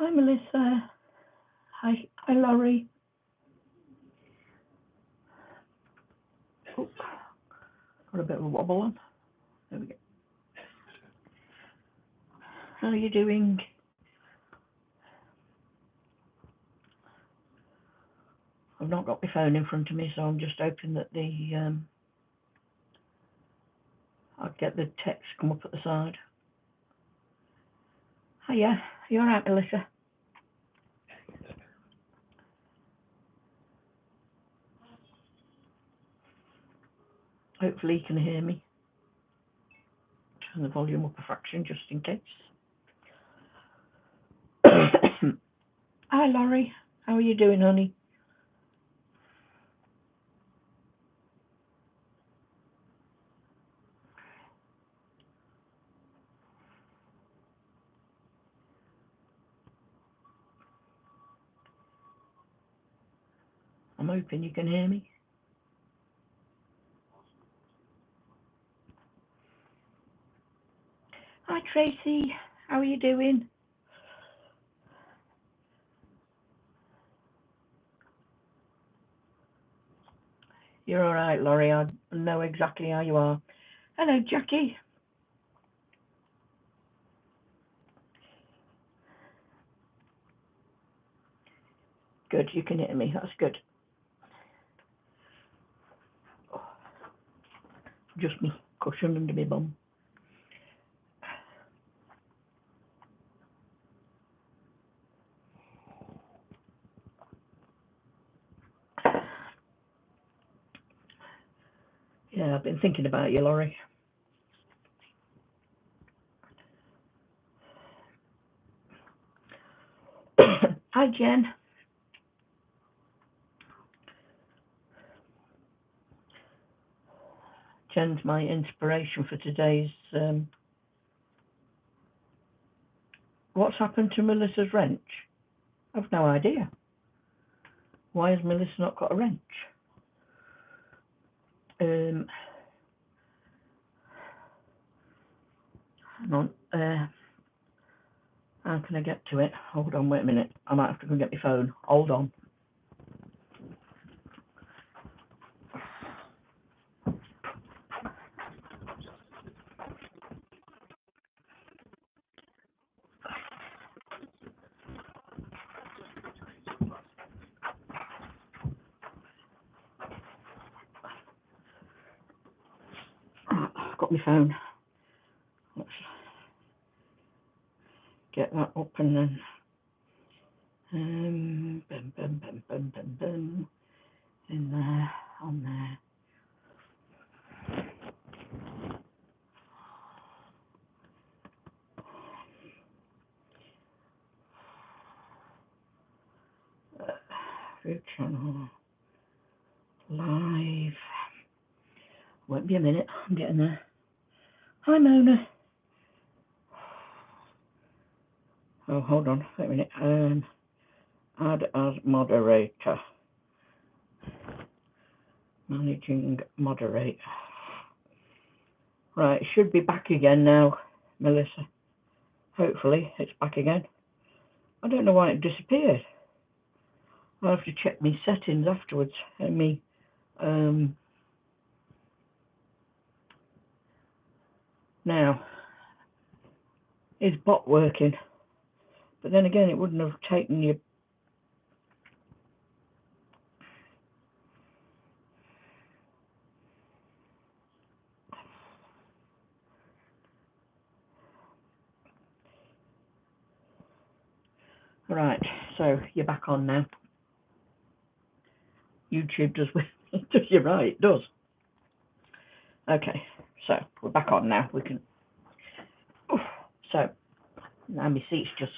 Hi, Melissa. Hi, Laurie. Oh, got a bit of a wobble on. There we go. How are you doing? I've not got my phone in front of me, so I'm just hoping that I'll get the text come up at the side. Hiya, you all right, Melissa? Hopefully you can hear me. Turn the volume up a fraction just in case. Hi, Laurie. How are you doing, honey? I'm hoping you can hear me. Hi, Tracy. How are you doing? You're all right, Laurie. I know exactly how you are. Hello, Jackie. Good, you can hear me. That's good. Just me cushion under my bum. Yeah, I've been thinking about you, Laurie. Hi, Jen. Jen's my inspiration for today's. What's happened to Melissa's wrench? I've no idea. Why has Melissa not got a wrench? Hang on. How can I get to it? Hold on, wait a minute. I might have to go and get my phone. Hold on. I've got my phone. Let's get that up and then. Bum, bum, bum, bum, bum, bum. In there, on there. Food channel. Live. Won't be a minute. I'm getting there. Hi, Mona. Oh, hold on. Wait a minute. Add as moderator. Managing moderator. Right, it should be back again now, Melissa. Hopefully it's back again. I don't know why it disappeared. I'll have to check my settings afterwards. And me, now, is bot working? But then again, it wouldn't have taken you. Right, so you're back on now. YouTube does you're right, it does. Okay, so we're back on now. We can. So now my seat's just.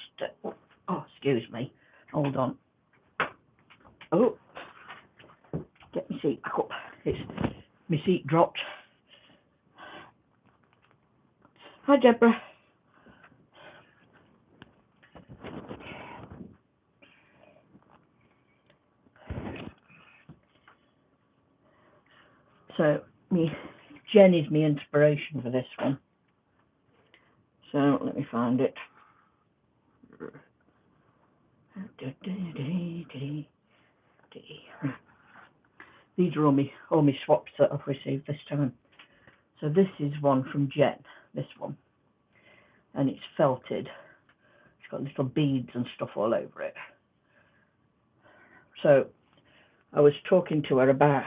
Oh, excuse me. Hold on. Oh, get my seat back up. My seat dropped. Hi, Deborah. So Jen is my inspiration for this one. So let me find it. These are all my swaps that I've received this time. So this is one from Jen, this one, and it's felted. It's got little beads and stuff all over it. So I was talking to her about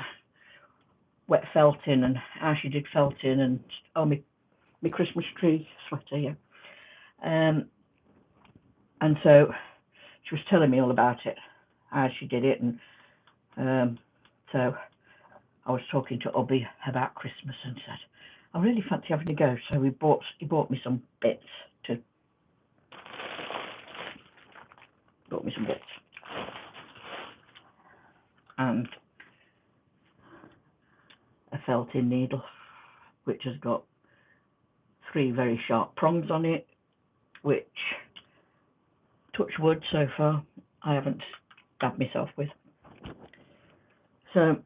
wet felting and how she did felting and my Christmas tree sweater, yeah. And so she was telling me all about it, how she did it, and so I was talking to Ubby about Christmas and said, I really fancy having a go. So he bought me some bits and a felting needle, which has got 3 very sharp prongs on it, which, touch wood, so far I haven't stabbed myself with. So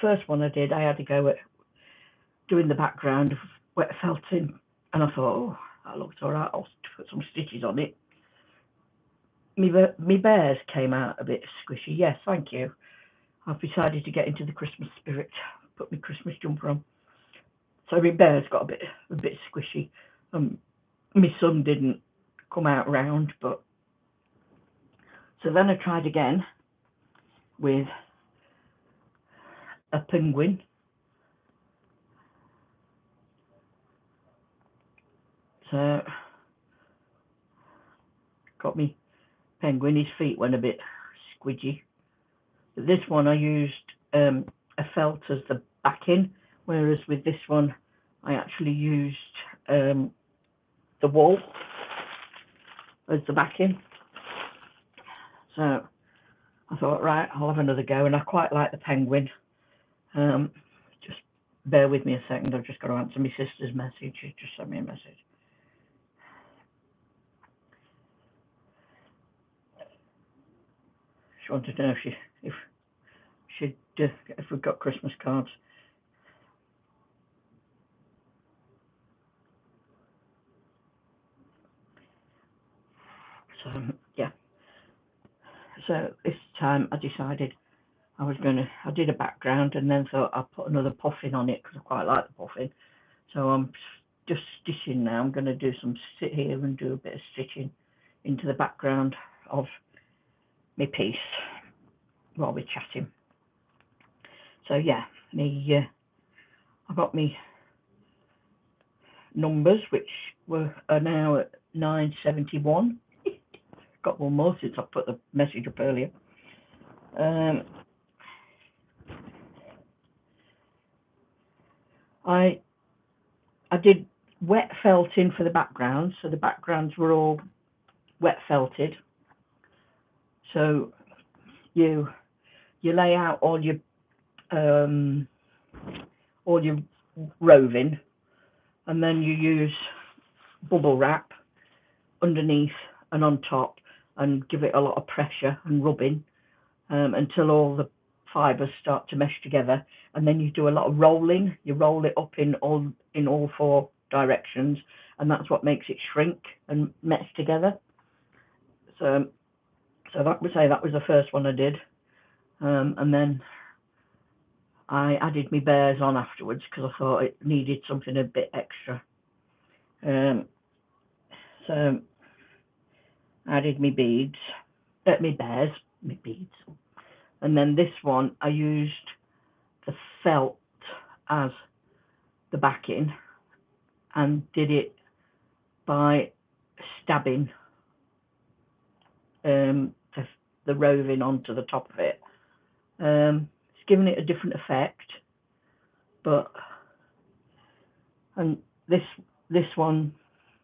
first one I did, I had to go at doing the background of wet felting, and I thought, oh, that looks all right, I'll put some stitches on it. Me bears came out a bit squishy. Yes, thank you. I've decided to get into the Christmas spirit, put my Christmas jumper on. So my bears got a bit squishy. My son didn't come out round, but so then I tried again with a penguin. So got me penguin. His feet went a bit squidgy. But this one I used a felt as the backing, whereas with this one I actually used the wool as the backing. So I thought, right, I'll have another go, and I quite like the penguin. Just bear with me a second, I've just got to answer my sister's message. She just sent me a message. She wanted to know if we've got Christmas cards. So yeah. So this time I decided I did a background and then thought I'd put another puffin on it because I quite like the puffin. So I'm just stitching now. I'm going to sit here and do a bit of stitching into the background of my piece while we're chatting. So yeah, I got me numbers, which are now at 971. Got one more since I put the message up earlier. I did wet felting for the background, so the backgrounds were all wet felted. So you lay out all your roving, and then you use bubble wrap underneath and on top and give it a lot of pressure and rubbing until all the fibres start to mesh together, and then you do a lot of rolling. You roll it up in all 4 directions, and that's what makes it shrink and mesh together. So that was the first one I did, and then I added my bears on afterwards because I thought it needed something a bit extra. So I added my beads, my beads, and then this one I used the felt as the backing and did it by stabbing the roving onto the top of it. It's given it a different effect, and this one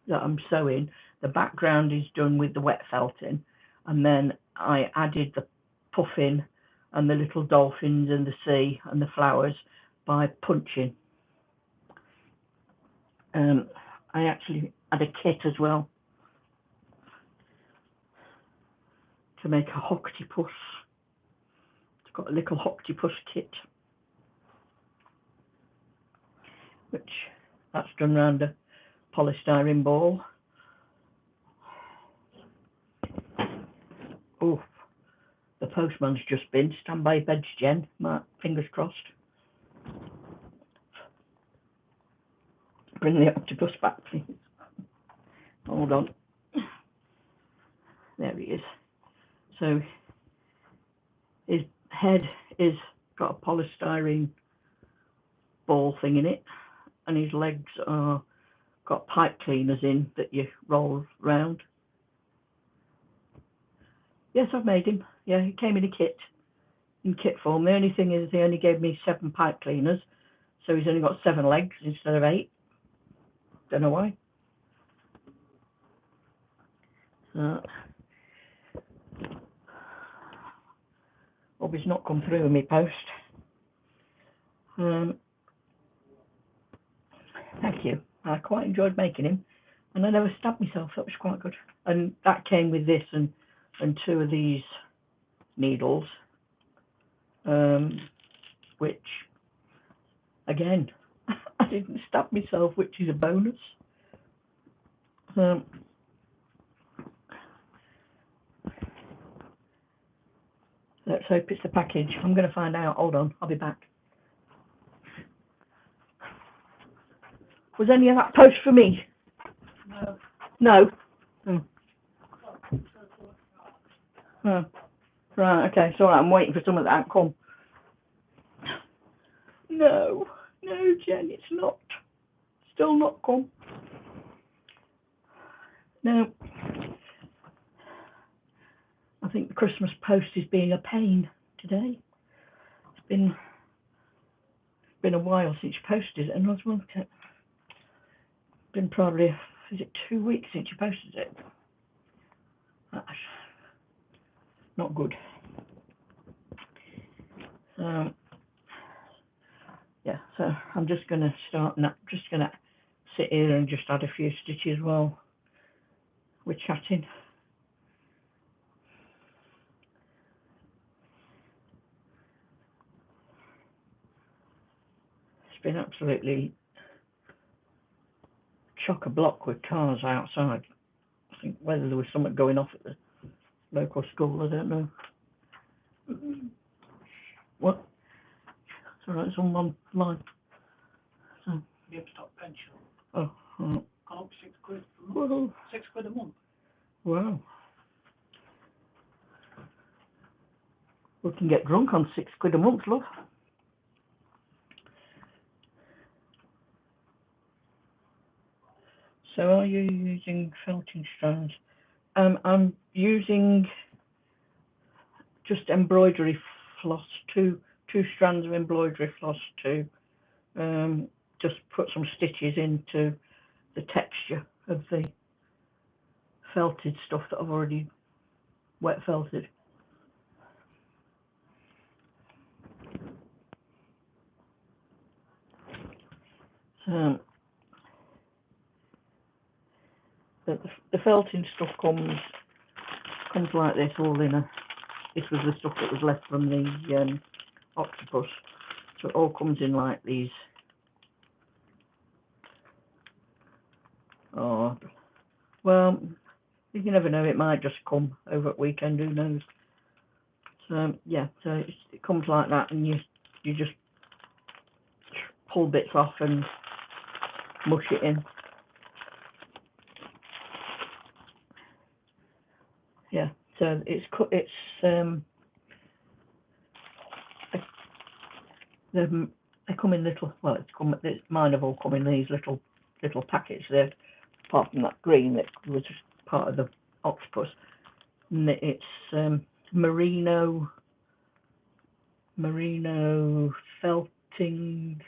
that I'm sewing, the background is done with the wet felting, and then I added the puffin and the little dolphins and the sea and the flowers by punching. I actually had a kit as well to make a octopus. It's got a little octopus kit, which that's done around a polystyrene ball. oh, the postman's just been. Stand by your beds, Jen. My fingers crossed. Bring the octopus back, please. Hold on. There he is. So his head is got a polystyrene ball thing in it, and his legs are got pipe cleaners in that you roll round. Yes, I've made him. Yeah, he came in kit form. The only thing is they only gave me 7 pipe cleaners, so he's only got 7 legs instead of 8. Don't know why. Hope he's not come through in my post. Thank you. I quite enjoyed making him, and I never stabbed myself. That was quite good. And that came with this and 2 of these needles, which again I didn't stab myself, which is a bonus. Let's hope it's the package. I'm going to find out. Hold on, I'll be back. Was any of that post for me? No. No? Oh. Oh. Right, okay, so I'm waiting for some of that to come. No, Jen, it's not. Still not come. No. I think the Christmas post is being a pain today. It's been a while since you posted it, and I was wondering, it's been probably, is it 2 weeks since you posted it? That's not good. Yeah, so I'm just going to start, just going to sit here and just add a few stitches while we're chatting. It's been absolutely chock-a-block with cars outside. I think whether there was something going off at the local school, I don't know. What? It's alright, it's on one line. So. The upstart pension. Oh, right. Gone up £6 a month. £6 a month. Wow. We can get drunk on £6 a month, love. So are you using felting strands? I'm using just embroidery floss, two strands of embroidery floss to just put some stitches into the texture of the felted stuff that I've already wet felted. So the felting stuff comes like this, all in a. This was the stuff that was left from the octopus, so it all comes in like these. Oh, well, you never know. It might just come over at weekend. Who knows? So yeah, so it comes like that, and you just pull bits off and mush it in. Yeah, so they come in little. Well, mine have all come in these little packets. They're apart from that green that was part of the octopus. And it's merino felting,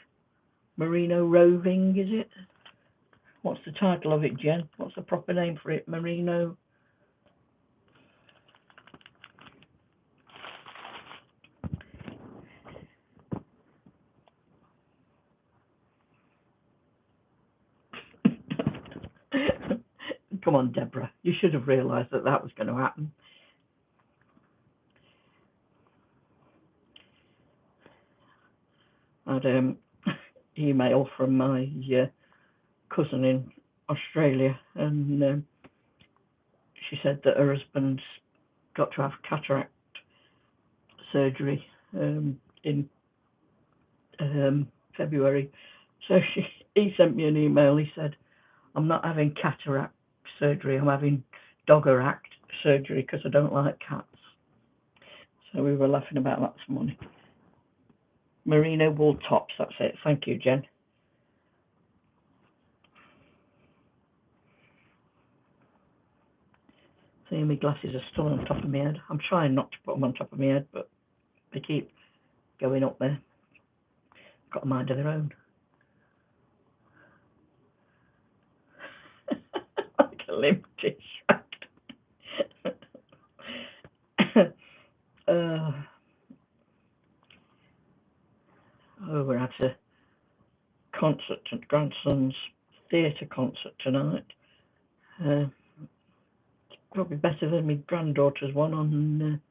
merino roving, is it? What's the title of it, Jen? What's the proper name for it? Merino. Come on, Deborah. You should have realised that was going to happen. I had an email from my cousin in Australia, and she said that her husband's got to have cataract surgery in February. So he sent me an email. He said, I'm not having cataract surgery, I'm having doggeract surgery because I don't like cats. So we were laughing about that this morning. Merino wool tops, that's it. Thank you, Jen. See, my glasses are still on top of my head. I'm trying not to put them on top of my head, but they keep going up there. Got a mind of their own. Like a limp distract. We're at a concert at grandson's theatre concert tonight. Probably better than my granddaughter's one on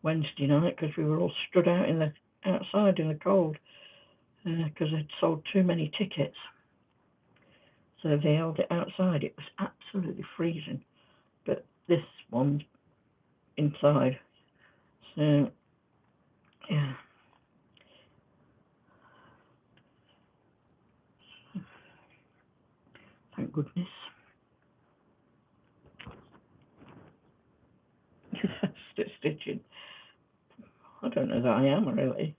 Wednesday night because we were all stood out outside in the cold because they'd sold too many tickets. So they held it outside. It was absolutely freezing, but this one's inside. So yeah. Thank goodness. Still stitching. I don't know that I am really.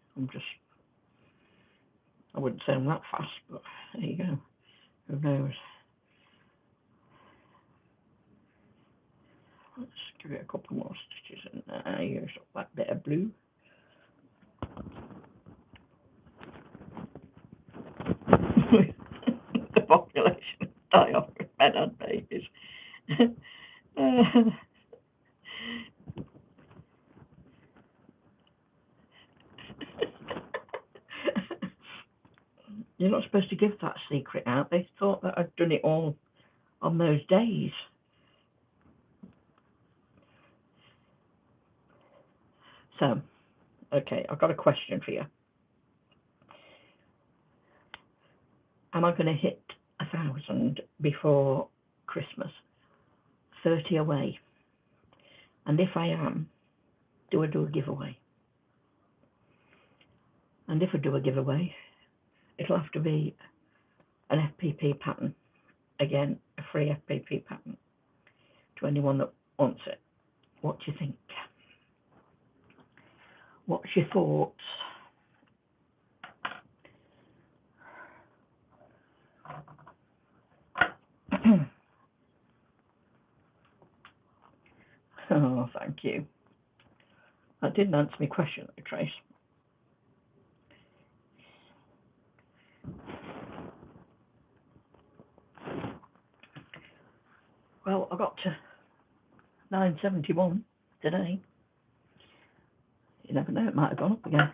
I wouldn't say I'm that fast, but there you go. Who knows? Let's give it a couple more stitches and use up that bit of blue. The population die off with men and babies. You're not supposed to give that secret out. They thought that I'd done it all on those days. So, okay, I've got a question for you. Am I going to hit 1,000 before Christmas? 30 away. And if I am, do I do a giveaway? And if I do a giveaway, it'll have to be an FPP pattern. Again, a free FPP pattern to anyone that wants it. What do you think? What's your thoughts? Oh, thank you. That didn't answer my question, though, Trace. Well, I got to 971 today. You never know, it might have gone up again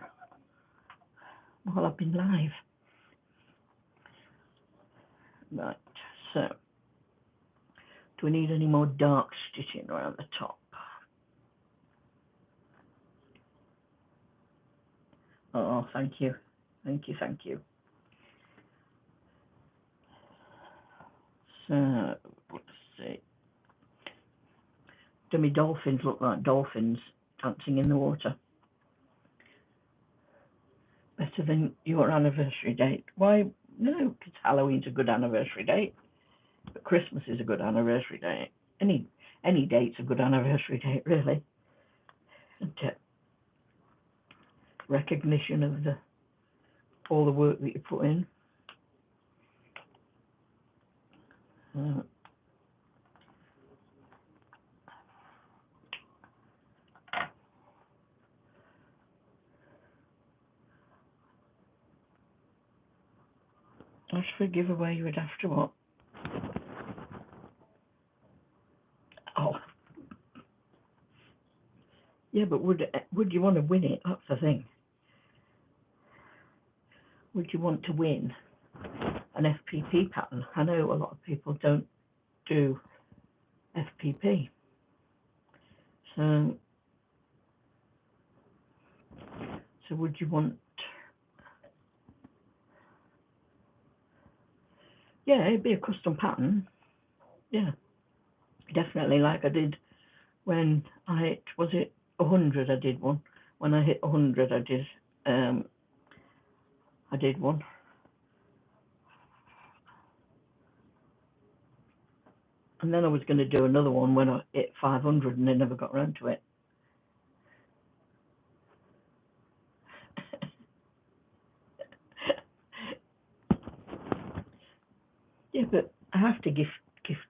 while I've been live. Right, so do we need any more dark stitching around the top? Oh, thank you. Thank you, thank you. So, let's see. Do my dolphins look like dolphins dancing in the water? Better than your anniversary date. Why? No, because Halloween's a good anniversary date. But Christmas is a good anniversary date. Any date's a good anniversary date, really. Isn't it? Recognition of all the work that you put in. As for a giveaway, you would have to what? Oh. Yeah, but would you want to win it? That's the thing. Would you want to win an FPP pattern? I know a lot of people don't do FPP. So would you want... Yeah, it'd be a custom pattern. Yeah, definitely, like I did when I hit, was it 100? I did one. When I hit 100, I did one. And then I was going to do another one when I hit 500, and I never got around to it. Yeah, but I have to gift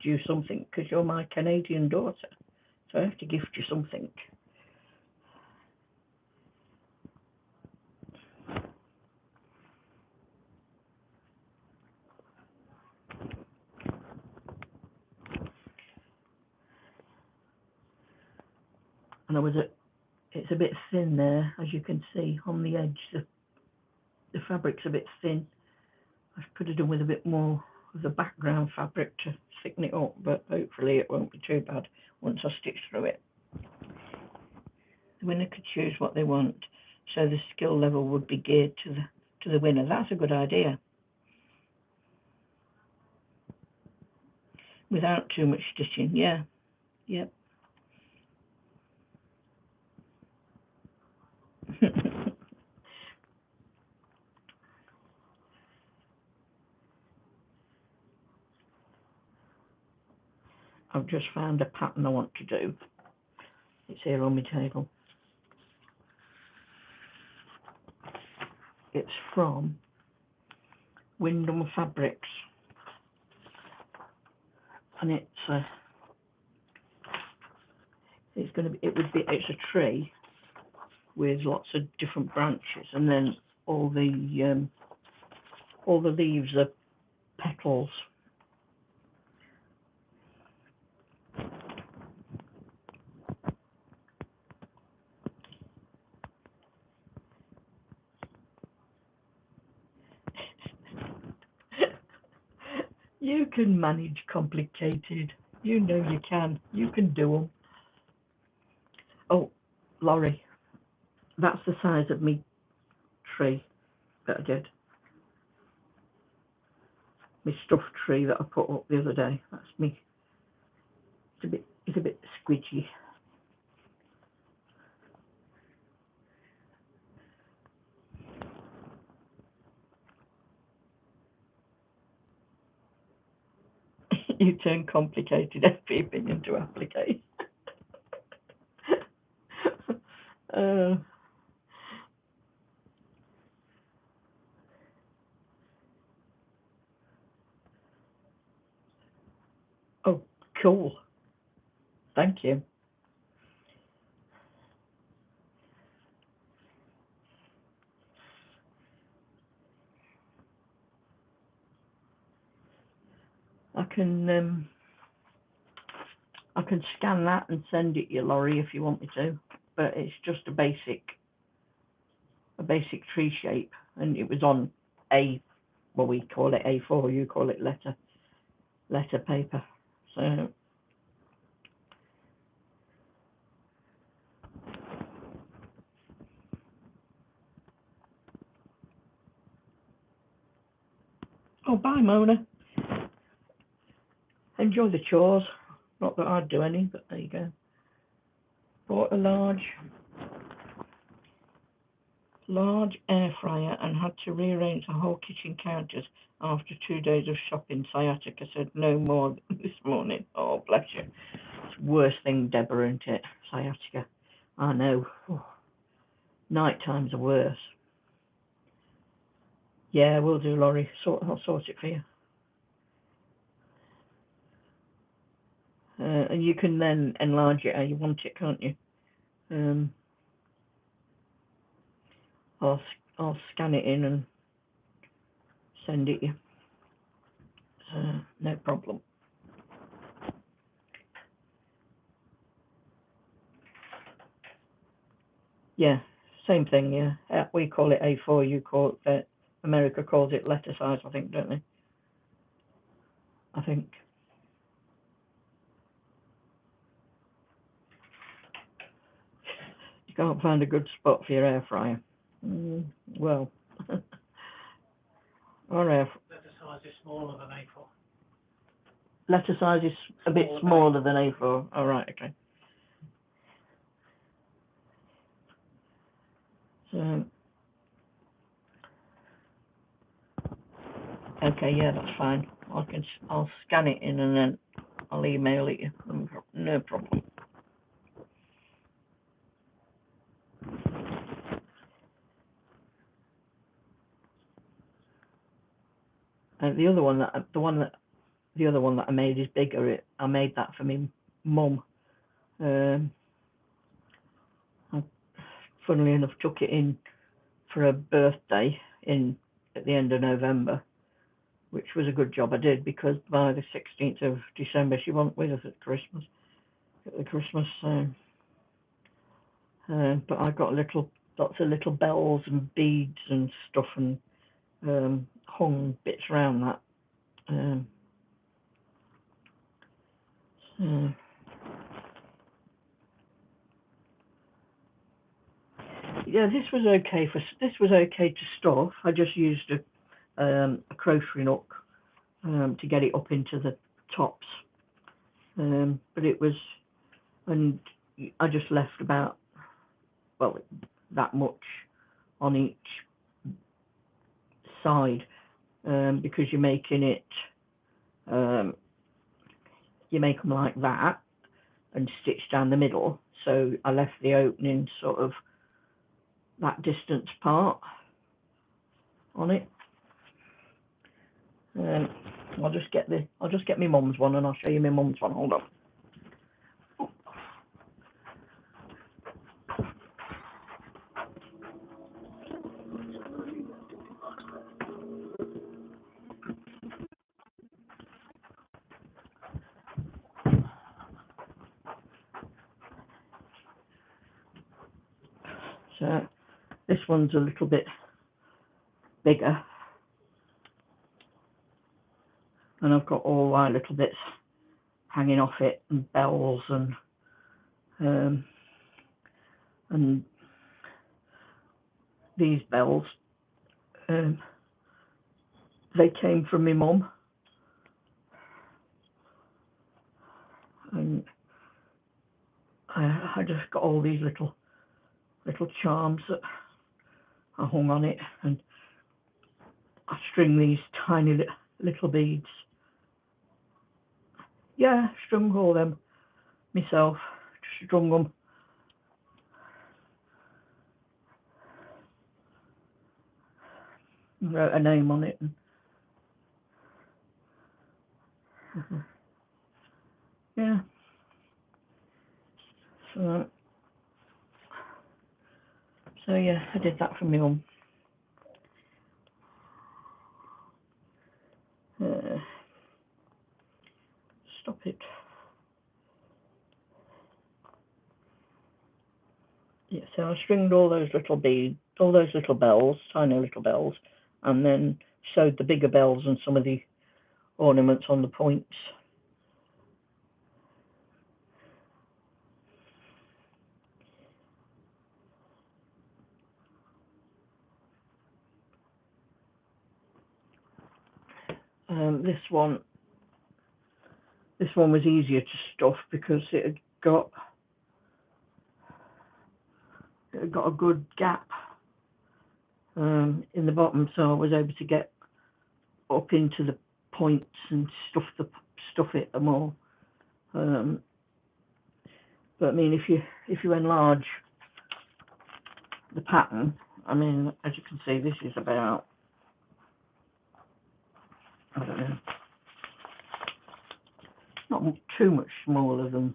you something because you're my Canadian daughter, so I have to gift you something. And it's a bit thin there, as you can see on the edge. The fabric's a bit thin. I could have done with a bit more of the background fabric to thicken it up, but hopefully it won't be too bad once I stitch through it. The winner could choose what they want, so the skill level would be geared to the winner. That's a good idea. Without too much stitching, yeah. Yep. I've just found a pattern I want to do. It's here on my table. It's from Wyndham Fabrics, and it's a tree with lots of different branches, and then all the leaves are petals. You can manage complicated. You know you can. You can do them. Oh, Laurie, that's the size of me tree that I did. My stuffed tree that I put up the other day. That's me. It's a bit squidgy. You turn complicated FPP into applique. Oh, cool. Thank you. I can scan that and send it you, Laurie, if you want me to. But it's just a basic tree shape, and it was on we call it A4, you call it letter paper. So oh, bye, Mona. Enjoy the chores. Not that I'd do any, but there you go. Bought a large air fryer and had to rearrange the whole kitchen counters after 2 days of shopping. Sciatica said no more this morning. Oh, bless you. It's the worst thing, Deborah, isn't it? Sciatica. I know. Oh, night times are worse. Yeah, we'll do, Laurie. I'll sort it for you. And you can then enlarge it how you want it, can't you? I'll scan it in and send it you. No problem. Yeah, same thing. Yeah, we call it A4. You call it. America calls it letter size, I think, don't they? I think. You can't find a good spot for your air fryer. Well, our air. Letter size is smaller than A4. Letter size is a bit smaller than A4. Oh, right, okay. Okay, yeah, that's fine. I'll scan it in and then I'll email it you. No problem. The other one that I made is bigger. I made that for me mum. I, funnily enough, took it in for her birthday at the end of November, which was a good job I did, because by the 16th of December she wasn't with us at the Christmas. But I got lots of little bells and beads and stuff, and hung bits around that. Yeah, this was okay to stuff. I just used a crochet hook to get it up into the tops, but it was, and I just left about, well, that much on each side, because you're making it, you make them like that and stitch down the middle. So I left the opening sort of that distance apart on it. I'll just get my mum's one, and I'll show you my mum's one. Hold on. So this one's a little bit bigger, and I've got all my little bits hanging off it, and bells, and these bells, they came from my mum, and I just got all these little charms that I hung on it, and I string these tiny little beads. Yeah, strung all them myself, strung them. Wrote a name on it. Yeah. So yeah, I did that for my mum. Stop it. Yeah, so I stringed all those little beads, all those little bells, tiny little bells, and then sewed the bigger bells and some of the ornaments on the points. This one was easier to stuff because it had got a good gap in the bottom, so I was able to get up into the points and stuff it more. But I mean, if you enlarge the pattern, I mean, as you can see, this is about, I don't know, not too much smaller than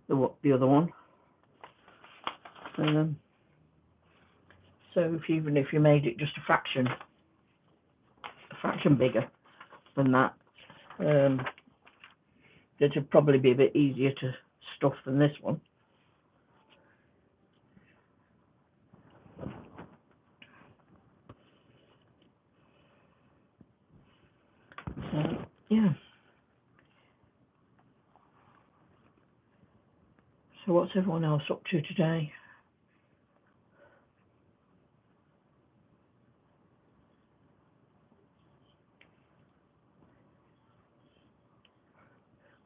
the other one. So even if you made it just a fraction bigger than that, it would probably be a bit easier to stuff than this one. Yeah. So what's everyone else up to today?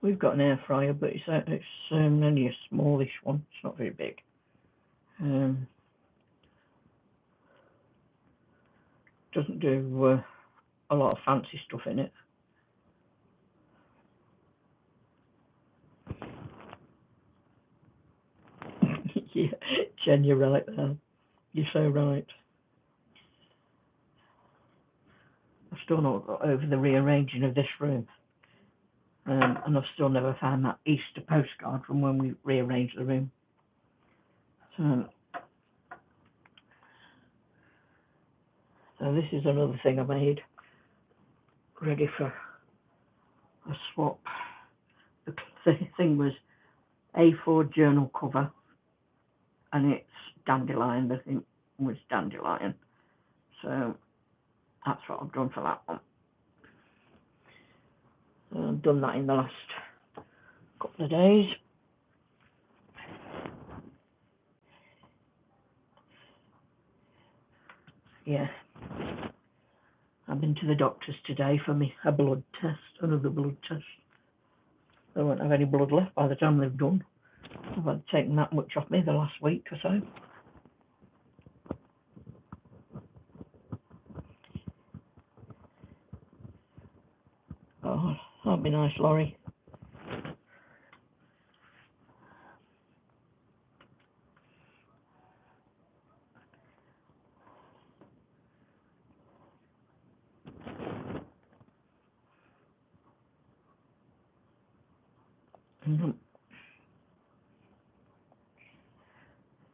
We've got an air fryer, but it's only a smallish one. It's not very big. Doesn't do a lot of fancy stuff in it. Yeah, Jen, you're right there. You're so right. I've still not got over the rearranging of this room. And I've still never found that Easter postcard from when we rearranged the room. So this is another thing I made, ready for a swap. The thing was A4 journal cover, and it's dandelion. The thing was dandelion. So that's what I've done for that one. I've done that in the last couple of days. Yeah. I've been to the doctor's today for me a blood test, another blood test. They won't have any blood left by the time they've done. I've had taken that much off me the last week or so. Oh, that'd be nice, Laurie.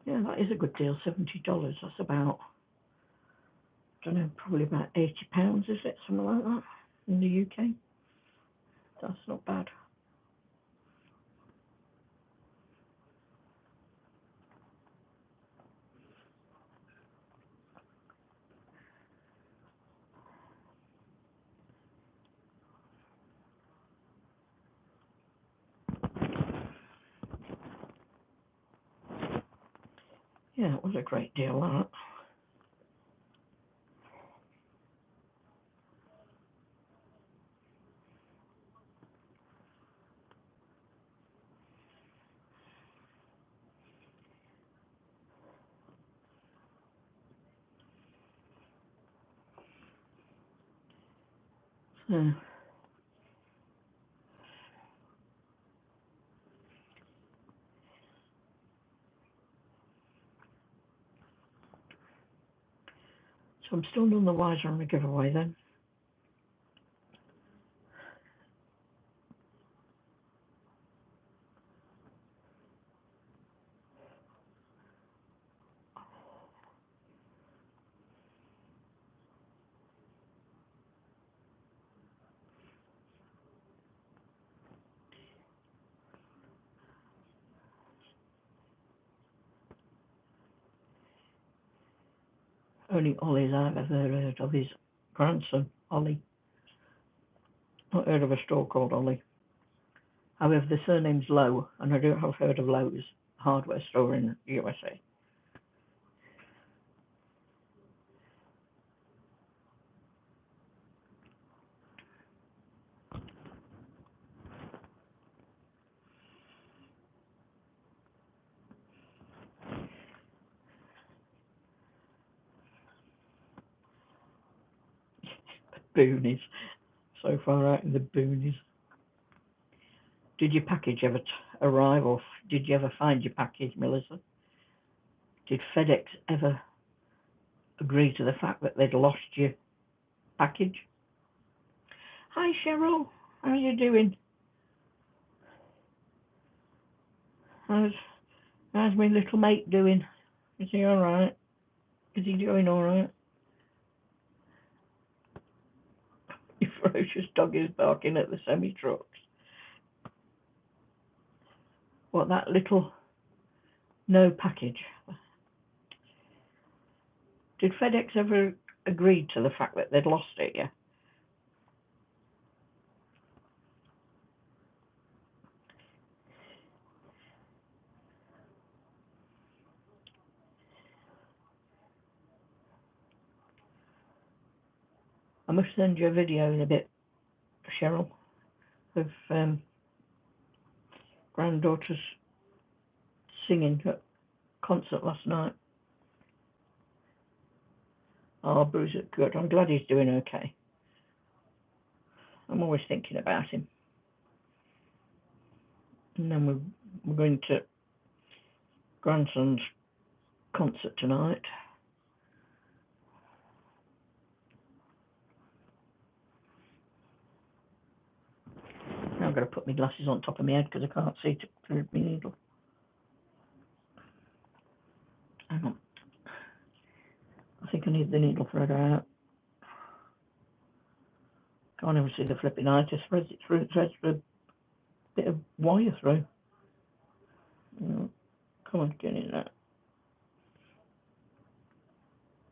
Yeah, that is a good deal, $70. That's about, I don't know, probably about £80, is it? Something like that in the UK. That's not bad. Yeah, it was a great deal, that. So I'm still doing the wiser on the giveaway then. Only Ollie's I've ever heard of his grandson, Ollie. Not heard of a store called Ollie. However, the surname's Lowe, and I do have heard of Lowe's hardware store in the USA. Boonies. So far out in the boonies. Did your package ever arrive, or did you ever find your package, Melissa? Did FedEx ever agree to the fact that they'd lost your package? Hi, Cheryl. How are you doing? How's my little mate doing? Is he all right? Is he doing all right? Your ferocious dog is barking at the semi-trucks. What, that little no package? Did FedEx ever agree to the fact that they'd lost it, yeah? I must send you a video in a bit, Cheryl, of granddaughter's singing at concert last night. Oh, Bruiser, good. I'm glad he's doing okay. I'm always thinking about him. And then we're going to grandson's concert tonight. Now I've got to put my glasses on top of my head because I can't see through my needle. Hang on. I think I need the needle thread out. Can't even see the flipping eye. Just threads it through. It threads a bit of wire through. Come on, get in there.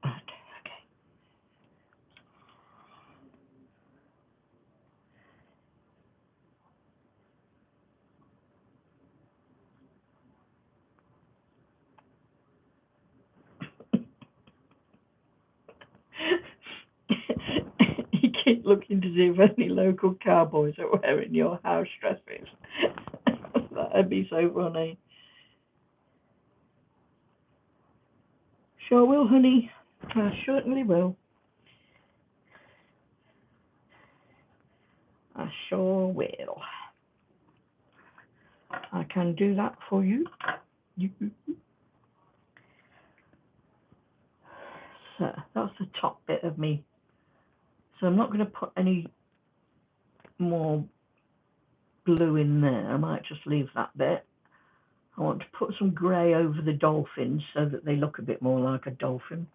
Right, okay. You keep looking to see if any local cowboys are wearing your house dresses. That'd be so funny. Sure will, honey. I certainly will. I sure will. I can do that for you. So that's the top bit of me. So I'm not going to put any more blue in there. I might just leave that bit. I want to put some grey over the dolphins so that they look a bit more like a dolphin.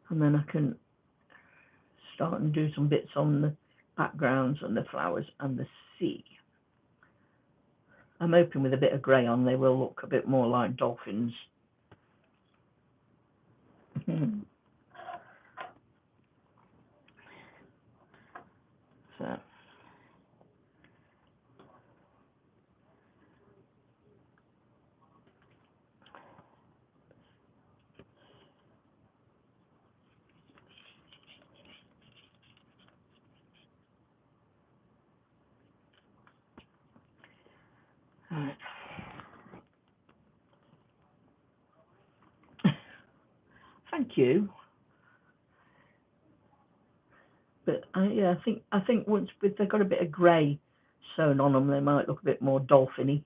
And then I can start and do some bits on the backgrounds and the flowers and the sea. I'm hoping with a bit of grey on they will look a bit more like dolphins. So right. Thank you. But yeah, I think once if they've got a bit of grey sewn on them, they might look a bit more dolphiny.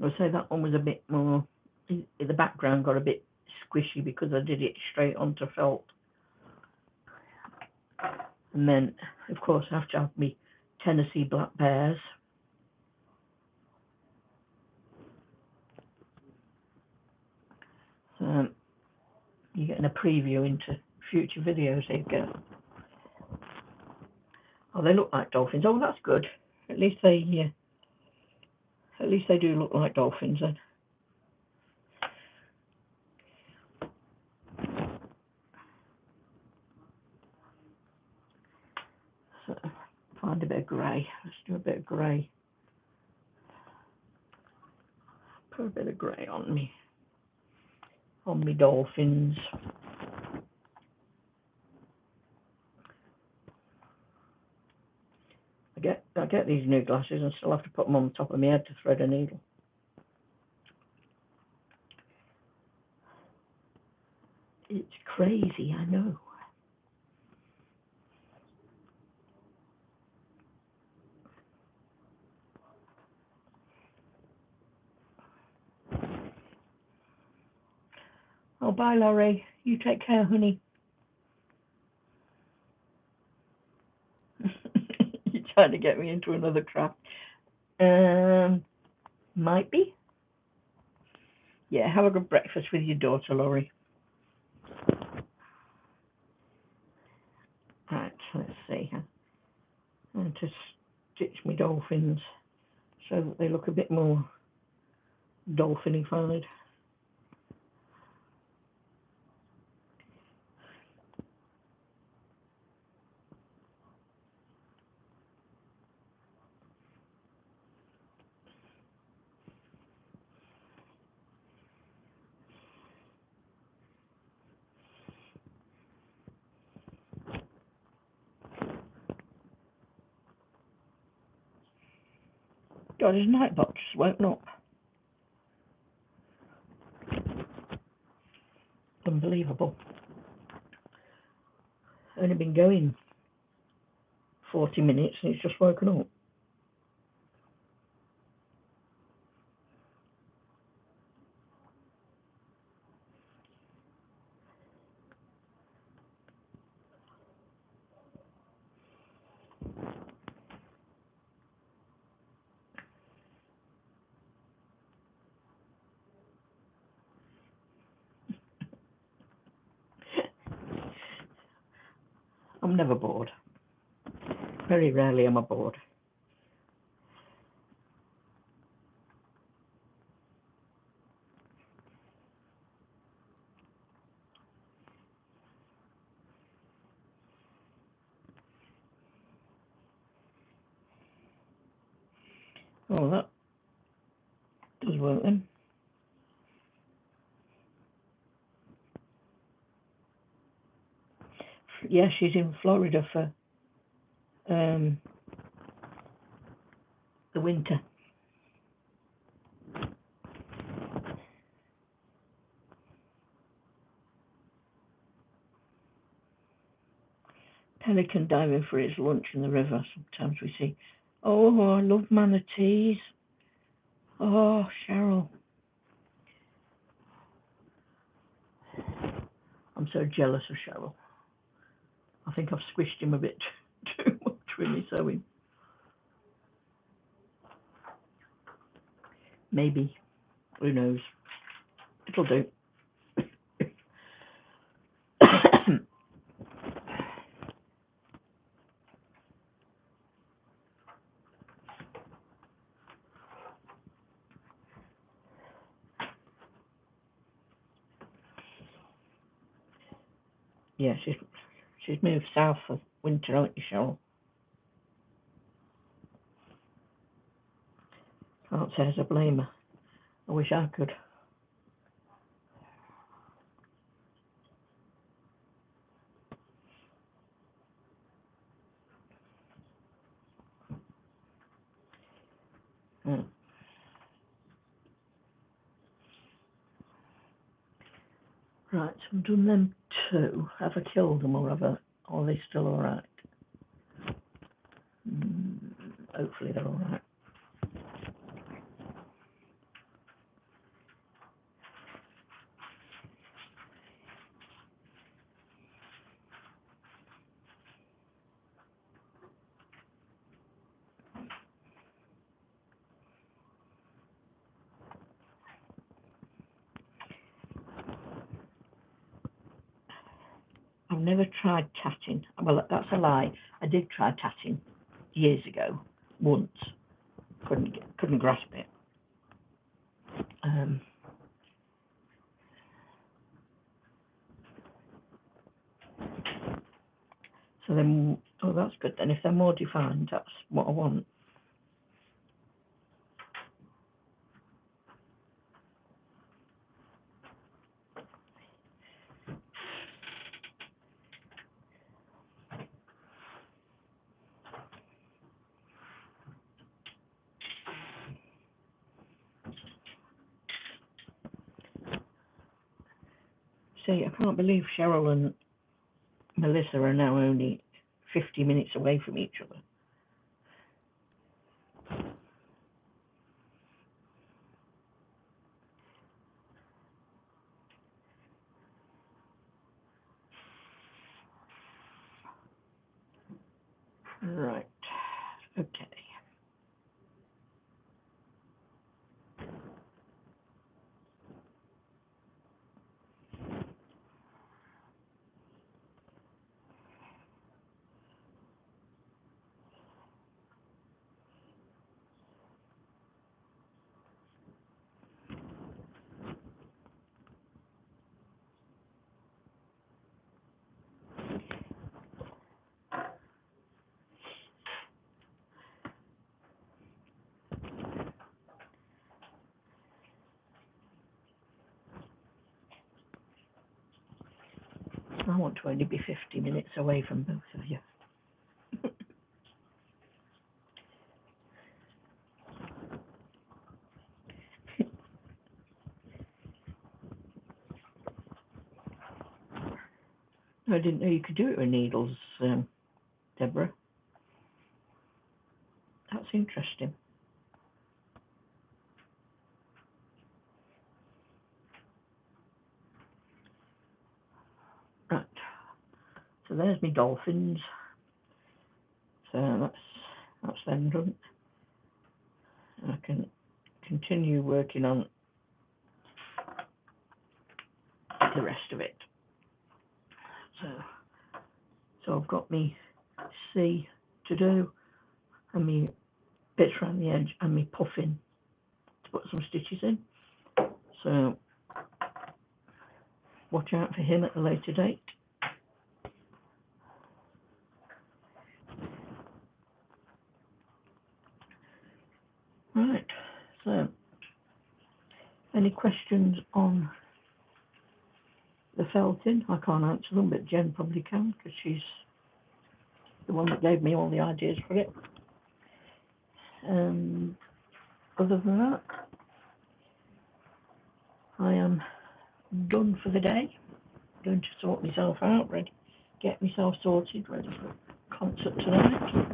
I'll say that one was a bit more. The background got a bit squishy because I did it straight onto felt. And then, of course, I have to have my Tennessee black bears. So you're getting a preview into future videos. There you go. Oh, they look like dolphins. Oh, that's good. At least they do look like dolphins then. So find a bit of grey. Let's do a bit of grey. Put a bit of grey on me dolphins. I get these new glasses and still have to put them on the top of my head to thread a needle. It's crazy, I know. Oh, bye, Laurie. You take care, honey. You're trying to get me into another craft. Might be. Yeah, have a good breakfast with your daughter, Laurie. Right, let's see. I'm going to stitch my dolphins so that they look a bit more dolphinified. God, his nightbot just woken up. Unbelievable. Only been going 40 minutes and he's just woken up. I'm never bored. Very rarely am I bored. Oh, that does work then. Yeah, she's in Florida for the winter. Pelican diving for its lunch in the river. Sometimes we see. Oh, I love manatees. Oh, Cheryl. I'm so jealous of Cheryl. I think I've squished him a bit too much with me sewing. Maybe. Who knows? It'll do. Yeah, she's moved south for winter, aren't you, Cheryl? Can't say as I blame her. I wish I could. Mm. Right, so I've done them two. Have I killed them or are they still alright? Hopefully they're alright. I've never tried tatting. Well, that's a lie. I did try tatting years ago, once. Couldn't grasp it. So then, oh, that's good then. If they're more defined, that's what I want. See, I can't believe Cheryl and Melissa are now only 50 minutes away from each other. Right. Okay. I want to only be 50 minutes away from both of you. didn't know you could do it with needles, Deborah. That's interesting. Right, so there's my dolphins. So that's them done. I can continue working on the rest of it. So I've got me C to do, and me bits around the edge, and me puffing to put some stitches in. So watch out for him at a later date. Right, so any questions on the felting? I can't answer them, but Jen probably can, because she's the one that gave me all the ideas for it. Other than that, I am done for the day. Going to sort myself out, ready, get myself sorted, ready for concert tonight,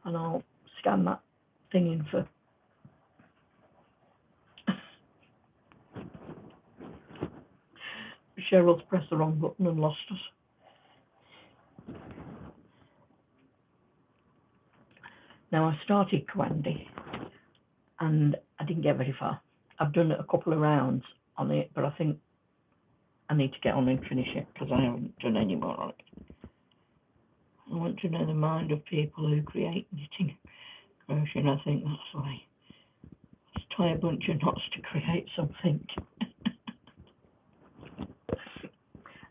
and I'll scan that thing in for Cheryl's pressed the wrong button and lost us. Now I started Kwandy and I didn't get very far. I've done a couple of rounds on it, but I think I need to get on and finish it because I haven't done any more on it. I want to know the mind of people who create knitting crochet, and I think that's why. Let's tie a bunch of knots to create something.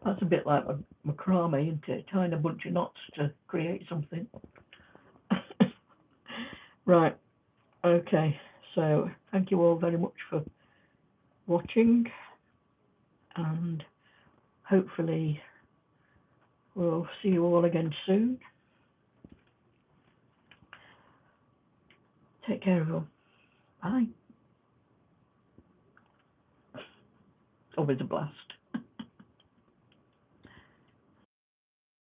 That's a bit like macrame, isn't it? Tying a bunch of knots to create something. Right, okay, so thank you all very much for watching, and hopefully we'll see you all again soon. Take care, everyone. Bye. Always a blast.